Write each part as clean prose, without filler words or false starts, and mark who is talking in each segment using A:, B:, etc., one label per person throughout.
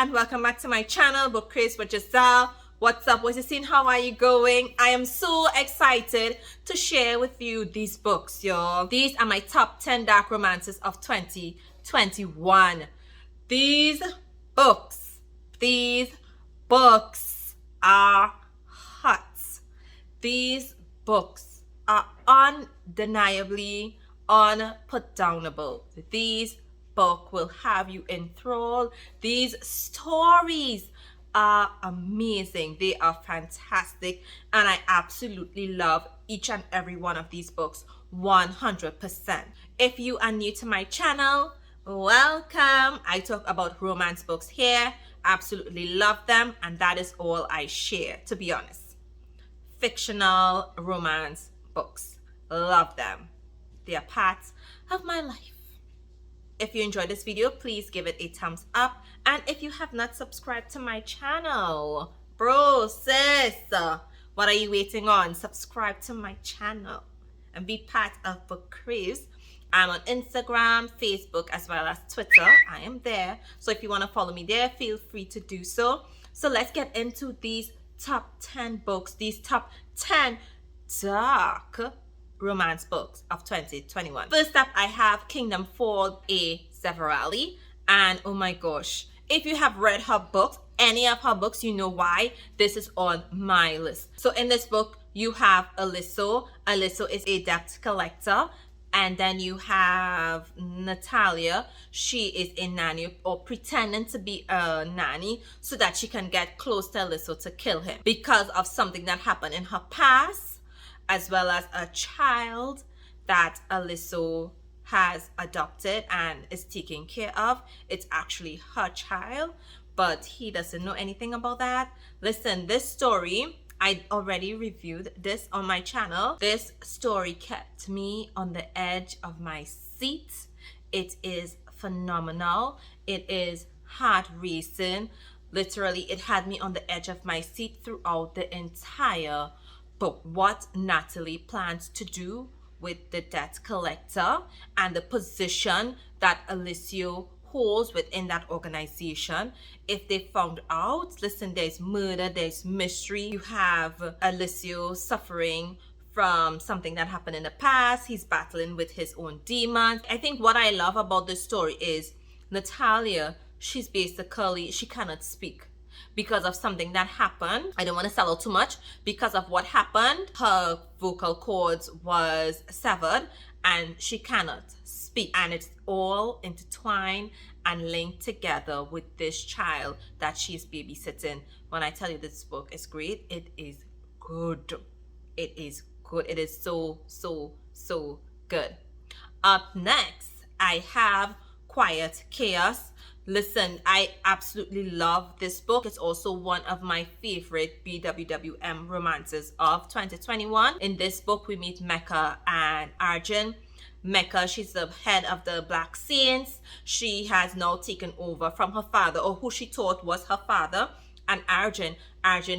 A: and welcome back to my channel, Bookkraves with Giselle. What's up? What's you seeing? How are you going? I am so excited to share with you these books, y'all. These are my top 10 dark romances of 2021. These books are hot. These books are undeniably unputdownable. These book will have you enthralled. These stories are amazing. They are fantastic, and I absolutely love each and every one of these books 100%. If you are new to my channel, welcome. I talk about romance books here. Absolutely love them, and that is all I share, to be honest. Fictional romance books, love them. They are parts of my life. If you enjoyed this video, please give it a thumbs up. And if you have not subscribed to my channel, bro, sis, what are you waiting on? Subscribe to my channel and be part of Bookkraves. I'm on Instagram, Facebook, as well as Twitter. I am there. So if you want to follow me there, feel free to do so. So let's get into these top 10 books, these top 10 dark romance books of 2021. First up, I have Kingdom Fall, a Zavarelli, and oh my gosh, if you have read her books, any of her books, you know why this is on my list. So in this book, you have Alysso. Alysso is a debt collector, and then you have Natalia. She is a nanny, or pretending to be a nanny, so that she can get close to Alysso to kill him because of something that happened in her past, as well as a child that Alysso has adopted and is taking care of. It's actually her child, but he doesn't know anything about that. Listen, this story, I already reviewed this on my channel. This story kept me on the edge of my seat. It is phenomenal. It is heart-racing. Literally, it had me on the edge of my seat throughout the entire book. What Natalie plans to do with the debt collector and the position that Alysso holds within that organization. If they found out, listen, there's murder, there's mystery. You have Alysso suffering from something that happened in the past. He's battling with his own demons. I think what I love about this story is Natalia, she's basically, she cannot speak because of something that happened. I don't want to sell out too much. Because of what happened, her vocal cords was severed and she cannot speak. And it's all intertwined and linked together with this child that she's babysitting. When I tell you this book is great, it is good. It is good. It is so, so, so good. Up next, I have Quiet Chaos. Listen, I absolutely love this book. It's also one of my favorite BWWM romances of 2021. In this book, we meet Mecca and Arjun. Mecca, she's the head of the Black Saints. She has now taken over from her father, or who she thought was her father. And Arjun,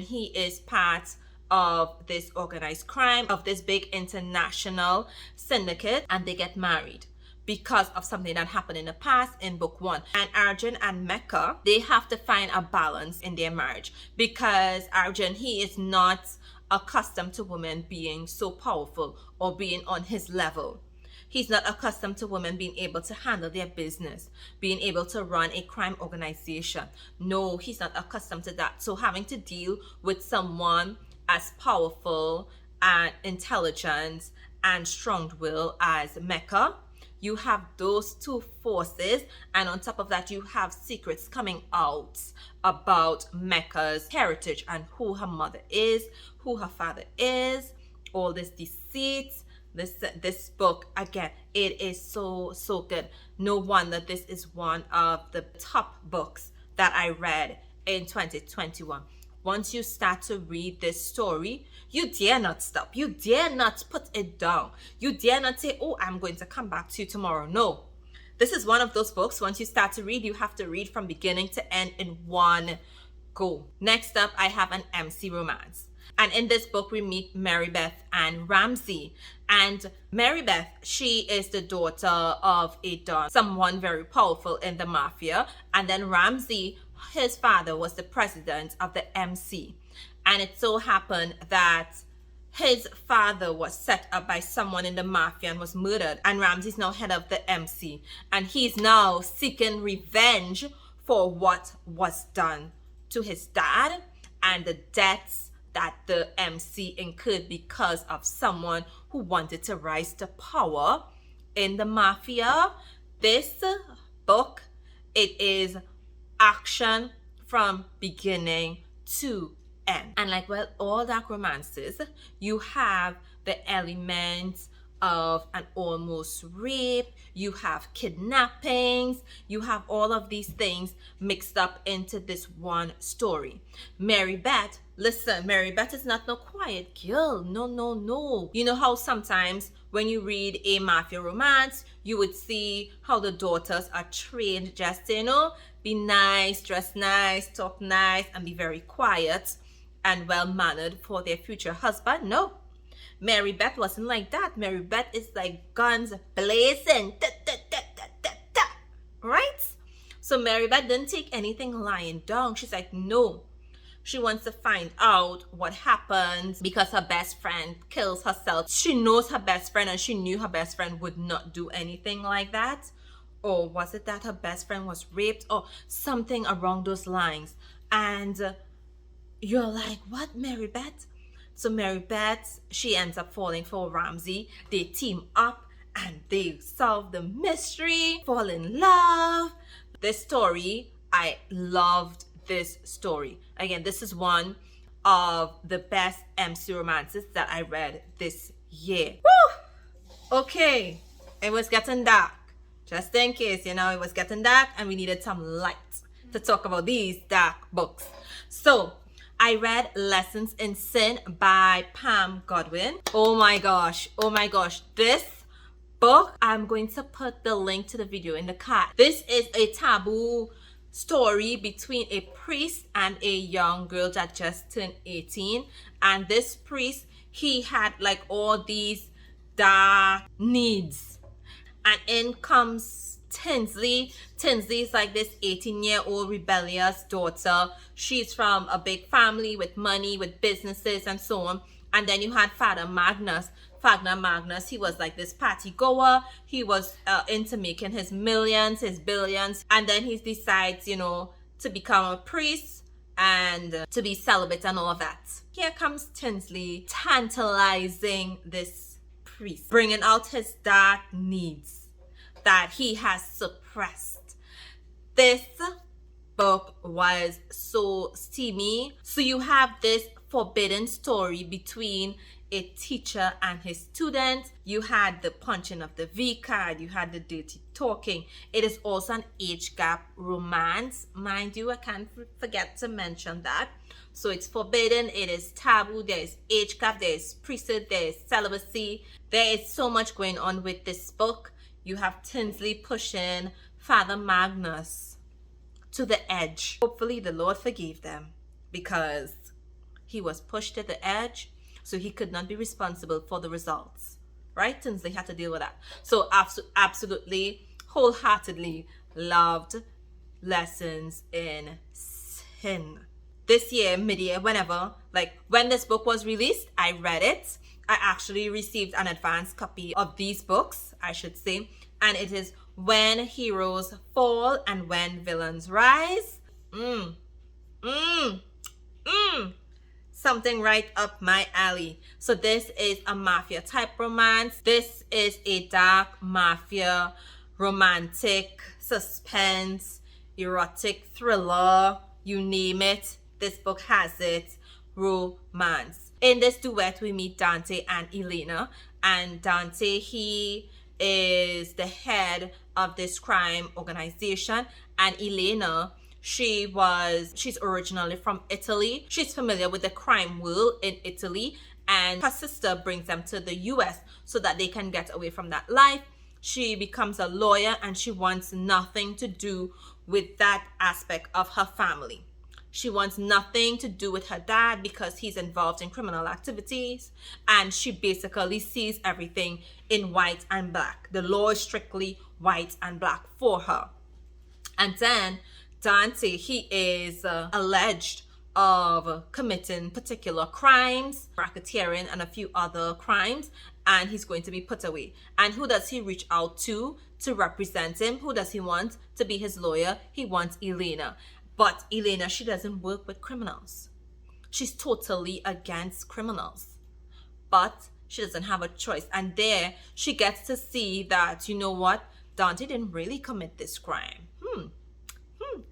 A: he is part of this organized crime, of this big international syndicate, and they get married because of something that happened in the past in book 1. And Arjun and Mecca, they have to find a balance in their marriage, because Arjun, he is not accustomed to women being so powerful or being on his level. He's not accustomed to women being able to handle their business, being able to run a crime organization. No, he's not accustomed to that. So having to deal with someone as powerful and intelligent and strong-willed as Mecca, you have those two forces, and on top of that, you have secrets coming out about Mecca's heritage and who her mother is, who her father is, all this deceit. This book, again, it is so, so good. No wonder this is one of the top books that I read in 2021. Once you start to read this story, you dare not stop. You dare not put it down. You dare not say, oh, I'm going to come back to you tomorrow. No. This is one of those books, once you start to read, you have to read from beginning to end in one go. Next up, I have an MC romance. And in this book, we meet Mary Beth and Ramsey. And Mary Beth, she is the daughter of a don, someone very powerful in the mafia. And then Ramsey, his father was the president of the MC. And it so happened that his father was set up by someone in the mafia and was murdered. And Ramsey's now head of the MC. And he's now seeking revenge for what was done to his dad and the debts that the MC incurred because of someone who wanted to rise to power in the mafia. This book, it is action from beginning to end. And like, well, all dark romances, you have the elements of an almost rape, you have kidnappings, you have all of these things mixed up into this one story. Mary Beth, listen, Mary Beth is not no quiet girl. No. You know how sometimes when you read a mafia romance, you would see how the daughters are trained just to, you know, be nice, dress nice, talk nice, and be very quiet and well-mannered for their future husband. No. Mary Beth wasn't like that. Mary Beth is like guns blazing. Right? So Mary Beth didn't take anything lying down. She's like, no. She wants to find out what happened because her best friend kills herself. She knows her best friend and she knew her best friend would not do anything like that. Or was it that her best friend was raped or something along those lines? And you're like, what, Mary Beth? So Mary Beth, she ends up falling for Ramsey. They team up and they solve the mystery, fall in love. This story, I loved this story. Again, this is one of the best MC romances that I read this year. Woo! Okay, it was getting dark. Just in case, you know, it was getting dark and we needed some light to talk about these dark books. So I read Lessons in Sin by Pam Godwin. Oh my gosh. This book, I'm going to put the link to the video in the card. This is a taboo story between a priest and a young girl that just turned 18. And this priest, he had like all these dark needs. And in comes Tinsley. Tinsley is like this 18-year-old rebellious daughter. She's from a big family with money, with businesses and so on. And then you had Father Magnus. Father Magnus, he was like this party goer. He was into making his millions, his billions. And then he decides, you know, to become a priest and to be celibate and all of that. Here comes Tinsley tantalizing this priest, bringing out his dark needs that he has suppressed. This book was so steamy. So you have this forbidden story between a teacher and his student. You had the punching of the V card. You had the dirty talking. It is also an age gap romance. Mind you, I can't forget to mention that. So it's forbidden. It is taboo. There is age gap. There is priesthood. There is celibacy. There is so much going on with this book. You have Tinsley pushing Father Magnus to the edge. Hopefully the Lord forgave them because he was pushed to the edge, so he could not be responsible for the results. Right? Tinsley had to deal with that. So absolutely, wholeheartedly loved Lessons in Sin. This year, mid-year, whenever, like when this book was released, I read it. I actually received an advance copy of these books, I should say. And it is When Heroes Fall and When Villains Rise. Something right up my alley. So this is a mafia type romance. This is a dark mafia, romantic, suspense, erotic thriller, you name it. This book has it. Romance. In this duet, we meet Dante and Elena. And Dante, he is the head of this crime organization. And Elena, she's originally from Italy. She's familiar with the crime world in Italy. And her sister brings them to the US so that they can get away from that life. She becomes a lawyer and she wants nothing to do with that aspect of her family. She wants nothing to do with her dad because he's involved in criminal activities, and she basically sees everything in white and black. The law is strictly white and black for her. And then Dante, he is alleged of committing particular crimes, racketeering, and a few other crimes, and he's going to be put away. And who does he reach out to represent him? Who does he want to be his lawyer? He wants Elena. But Elena, she doesn't work with criminals. She's totally against criminals. But she doesn't have a choice. And there she gets to see that, you know what? Dante didn't really commit this crime.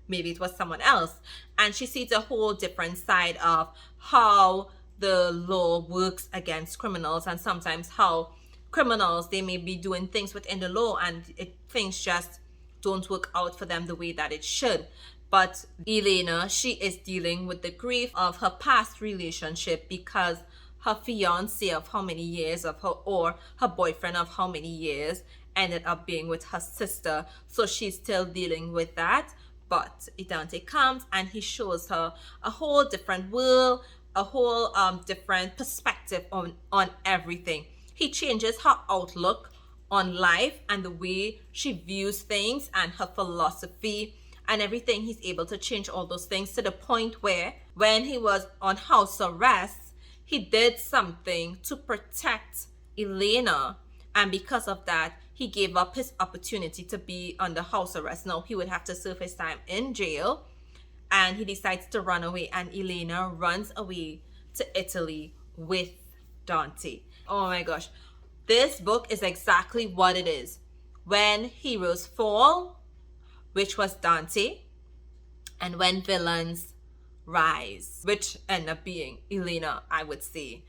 A: Maybe it was someone else. And she sees a whole different side of how the law works against criminals, and sometimes how criminals, they may be doing things within the law and things just don't work out for them the way that it should. But Elena, she is dealing with the grief of her past relationship because her fiance of how many years of her, or her boyfriend of how many years, ended up being with her sister. So she's still dealing with that. But Dante comes and he shows her a whole different world, a whole different perspective on everything. He changes her outlook on life and the way she views things and her philosophy and everything. He's able to change all those things to the point where when he was on house arrest, he did something to protect Elena. And because of that, he gave up his opportunity to be under house arrest. Now he would have to serve his time in jail, and he decides to run away, and Elena runs away to Italy with Dante. Oh my gosh. This book is exactly what it is. When heroes fall, which was Dante, and when villains rise, which ended up being Elena, I would say.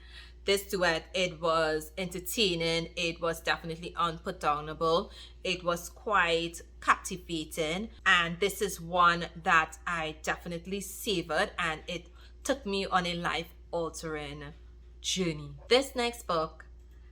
A: This duet, it was entertaining, it was definitely unputdownable, it was quite captivating, and this is one that I definitely savored, and it took me on a life-altering journey. This next book,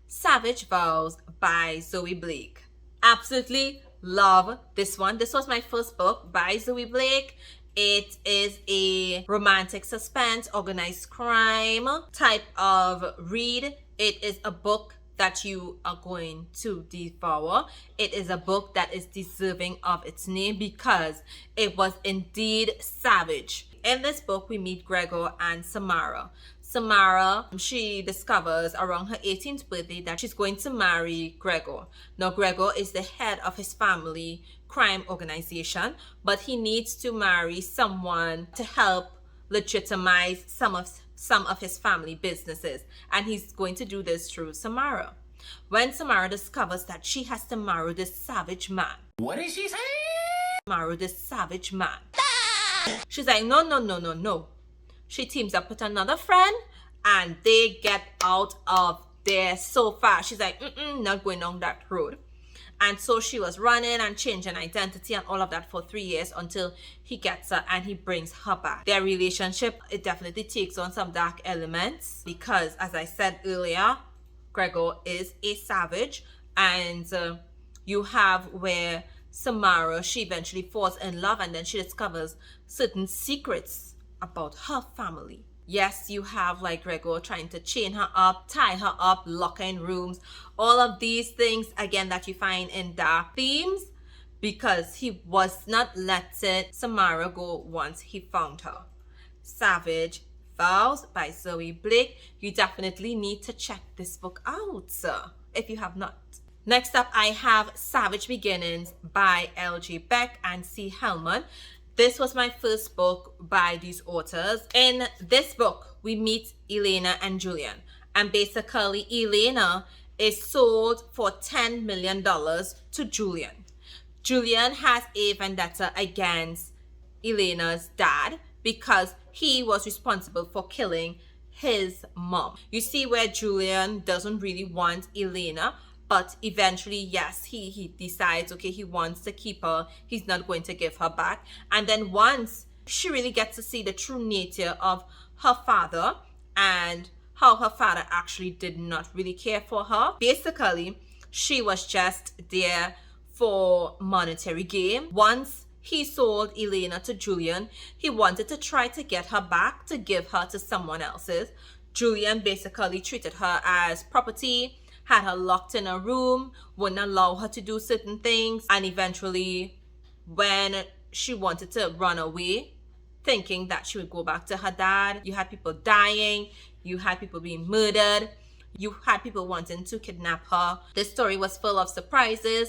A: Savage Vows by Zoe Blake. Absolutely love this one. This was my first book by Zoe Blake. It is a romantic suspense, organized crime type of read. It is a book that you are going to devour. It is a book that is deserving of its name because it was indeed savage. In this book, we meet Gregor and Samara. Samara, she discovers around her 18th birthday that she's going to marry Gregor. Now, Gregor is the head of his family crime organization, but he needs to marry someone to help legitimize some of his family businesses, and he's going to do this through Samara. When Samara discovers that she has to marry this savage man.
B: What is she saying?
A: Marry this savage man. She's like, no. She teams up with another friend and they get out of there so fast. She's like, not going down that road. And so she was running and changing identity and all of that for 3 years until he gets her and he brings her back. Their relationship, it definitely takes on some dark elements because, as I said earlier, Gregor is a savage, and you have where Samara, she eventually falls in love and then she discovers certain secrets about her family. Yes, you have like Gregor trying to chain her up, tie her up, lock her in rooms, all of these things again that you find in dark themes, because he was not letting Samara go once he found her. Savage Vows by Zoe Blake. You definitely need to check this book out, sir, if you have not. Next up, I have Savage Beginnings by L.J. Beck and C. Hallman. This was my first book by these authors. In this book, we meet Elena and Julian. And basically, Elena is sold for $10 million to Julian. Julian has a vendetta against Elena's dad because he was responsible for killing his mom. You see where Julian doesn't really want Elena, but eventually, yes, he decides, okay, he wants to keep her. He's not going to give her back. And then once she really gets to see the true nature of her father and how her father actually did not really care for her. Basically, she was just there for monetary gain. Once he sold Elena to Julian, he wanted to try to get her back to give her to someone else's. Julian basically treated her as property, had her locked in a room, wouldn't allow her to do certain things, and eventually when she wanted to run away, thinking that she would go back to her dad. You had people dying. You had people being murdered. You had people wanting to kidnap her. This story was full of surprises.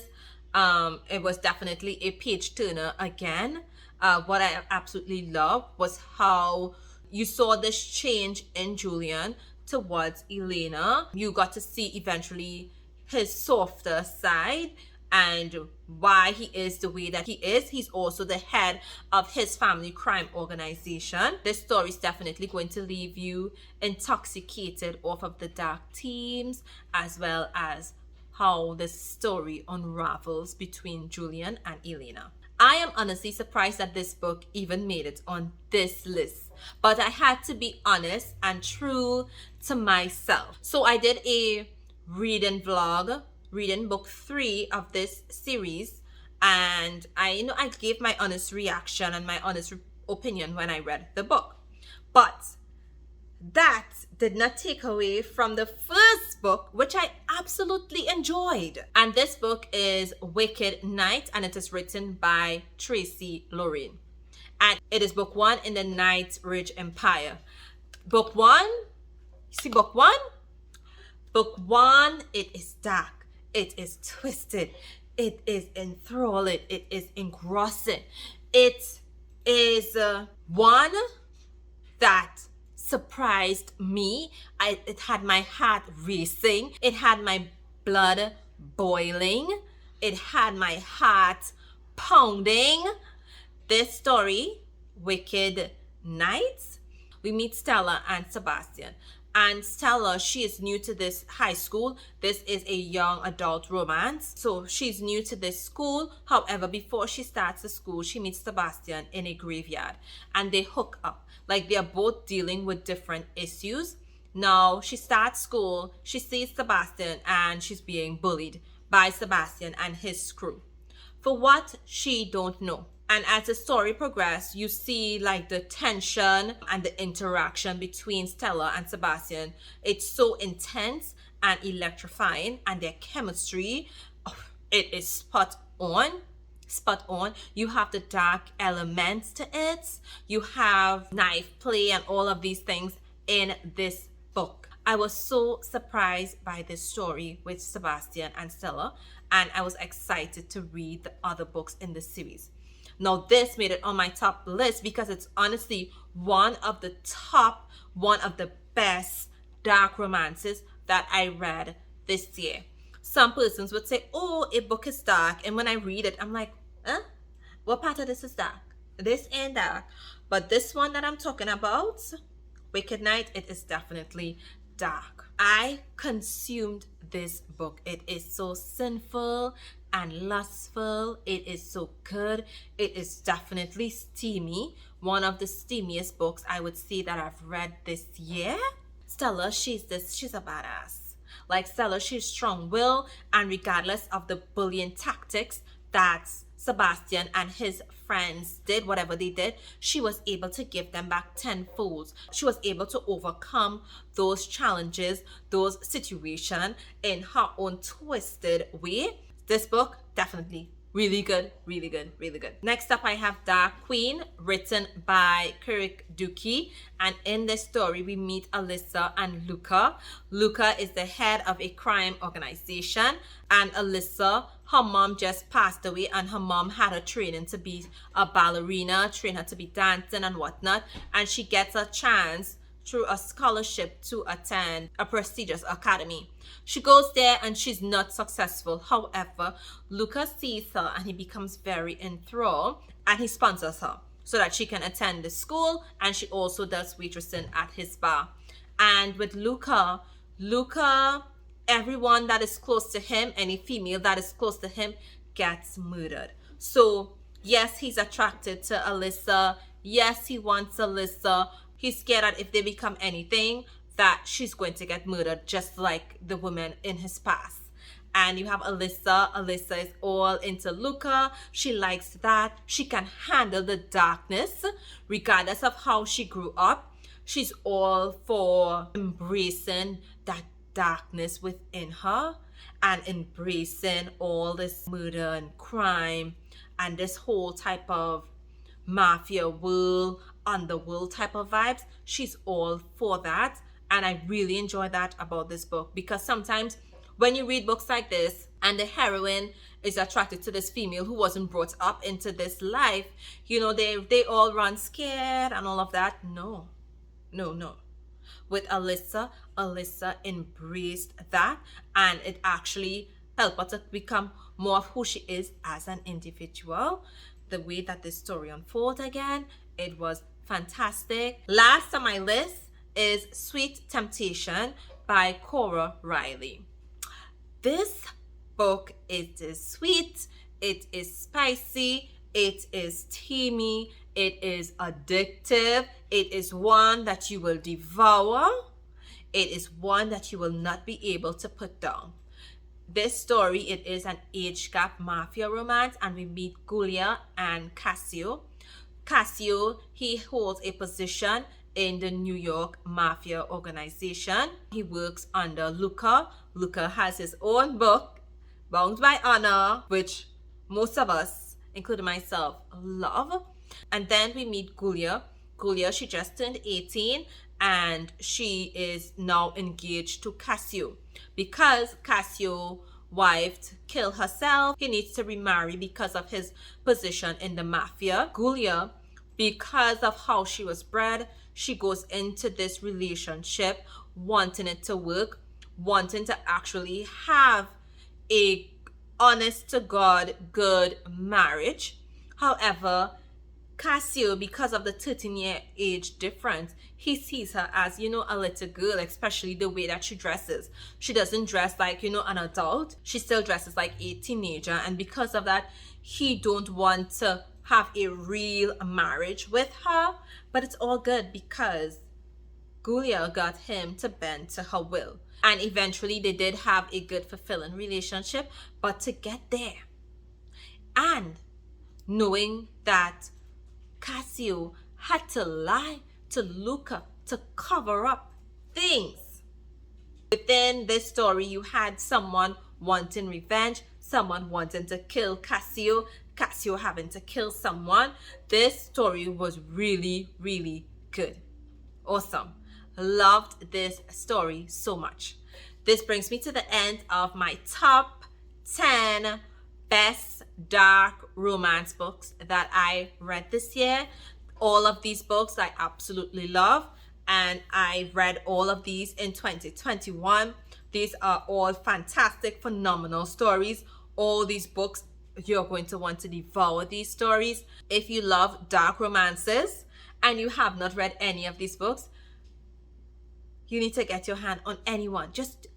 A: It was definitely a page turner again. What I absolutely loved was how you saw this change in Julian towards Elena. You got to see eventually his softer side and why he is the way that he is. He's also the head of his family crime organization. This story is definitely going to leave you intoxicated off of the dark themes, as well as how the story unravels between Julian and Elena. I am honestly surprised that this book even made it on this list, but I had to be honest and true to myself. So I did a reading vlog, reading book 3 of this series, and I gave my honest reaction and my honest opinion when I read the book. But that did not take away from the first book, which I absolutely enjoyed. And this book is Wicked Night, and it is written by Tracy Lorraine. And it is book 1 in the Night Ridge Empire. Book 1, see book 1? Book 1, it is dark, it is twisted, it is enthralling, it is engrossing. It is one that surprised me. It had my heart racing. It had my blood boiling. It had my heart pounding. This story, Wicked Night, we meet Stella and Sebastian. And Stella, she is new to this high school. This is a young adult romance. So she's new to this school. However, before she starts the school, she meets Sebastian in a graveyard and they hook up. Like, they're both dealing with different issues. Now, she starts school, she sees Sebastian and she's being bullied by Sebastian and his crew for what she don't know. And as the story progresses, you see like the tension and the interaction between Stella and Sebastian. It's so intense and electrifying, and their chemistry, it is spot on. Spot on. You have the dark elements to it. You have knife play and all of these things in this book. I was so surprised by this story with Sebastian and Stella, and I was excited to read the other books in the series. Now, this made it on my top list because it's honestly one of the best dark romances that I read this year. Some persons would say, oh, a book is dark. And when I read it, I'm like, what part of this is dark? This ain't dark. But this one that I'm talking about, Wicked Night, it is definitely dark. I consumed this book. It is so sinful and lustful. It is so good. It is definitely steamy. One of the steamiest books I would say that I've read this year. Stella, she's a badass. Like, Stella, she's strong-willed, and regardless of the bullying tactics that Sebastian and his friends did, whatever they did, she was able to give them back tenfold. She was able to overcome those challenges, those situations in her own twisted way. This book, definitely really good, really good, really good. Next up, I have Dark Queen, written by Dukey. And in this story, we meet Alyssa and Luca. Luca is the head of a crime organization. And Alyssa, her mom just passed away, and her mom had her training to be a ballerina, train her to be dancing and whatnot. And she gets a chance through a scholarship to attend a prestigious academy. She goes there and she's not successful. However, Luca sees her and he becomes very enthralled, and he sponsors her so that she can attend the school, and she also does waitressing at his bar. And with Luca, everyone that is close to him, any female that is close to him, gets murdered. So yes, he's attracted to Alyssa. Yes, he wants Alyssa. He's scared that if they become anything, that she's going to get murdered, just like the woman in his past. And you have Alyssa. Alyssa is all into Luca. She likes that. She can handle the darkness, regardless of how she grew up. She's all for embracing that darkness within her and embracing all this murder and crime and this whole type of mafia world, underworld type of vibes, she's all for that. And I really enjoy that about this book, because sometimes when you read books like this and the heroine is attracted to this female who wasn't brought up into this life, you know, they all run scared and all of that. No. With Alyssa embraced that, and it actually helped her to become more of who she is as an individual. The way that this story unfolds again, it was fantastic. Last on my list is Sweet Temptation by Cora Reilly. This book, it is sweet, it is spicy, it is steamy, it is addictive, it is one that you will devour, it is one that you will not be able to put down. This story, it is an age gap mafia romance, and we meet Giulia and Cassio. Cassio, he holds a position in the New York mafia organization. He works under Luca. Luca has his own book, Bound by Honor, which most of us, including myself, love. And then we meet Giulia. Giulia, she just turned 18 and she is now engaged to Cassio. Because Cassio's wife killed herself, he needs to remarry because of his position in the mafia. Giulia, because of how she was bred, she goes into this relationship wanting it to work, wanting to actually have a honest to God good marriage. However, Cassio, because of the 13-year age difference, he sees her as, you know, a little girl, especially the way that she dresses. She doesn't dress like, you know, an adult. She still dresses like a teenager. And because of that, he don't want to have a real marriage with her. But it's all good because Giulia got him to bend to her will. And eventually they did have a good, fulfilling relationship. But to get there, and knowing that Cassio had to lie to Luca to cover up things. Within this story, you had someone wanting revenge, someone wanting to kill Cassio, Cassio having to kill someone. This story was really, really good. Awesome. Loved this story so much. This brings me to the end of my top 10 best dark romance books that I read this year. All of these books I absolutely love, and I read all of these in 2021. These are all fantastic, phenomenal stories. All these books, you're going to want to devour these stories. If you love dark romances and you have not read any of these books, you need to get your hand on anyone. Just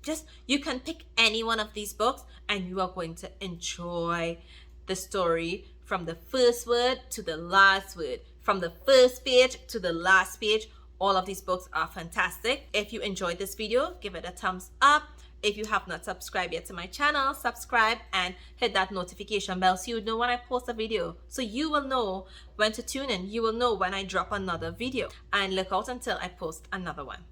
A: you can pick any one of these books and you are going to enjoy the story from the first word to the last word, from the first page to the last page. All of these books are fantastic. If you enjoyed this video, give it a thumbs up. If you have not subscribed yet to my channel, subscribe and hit that notification bell so you know when I post a video. So you will know when to tune in. You will know when I drop another video. And look out until I post another one.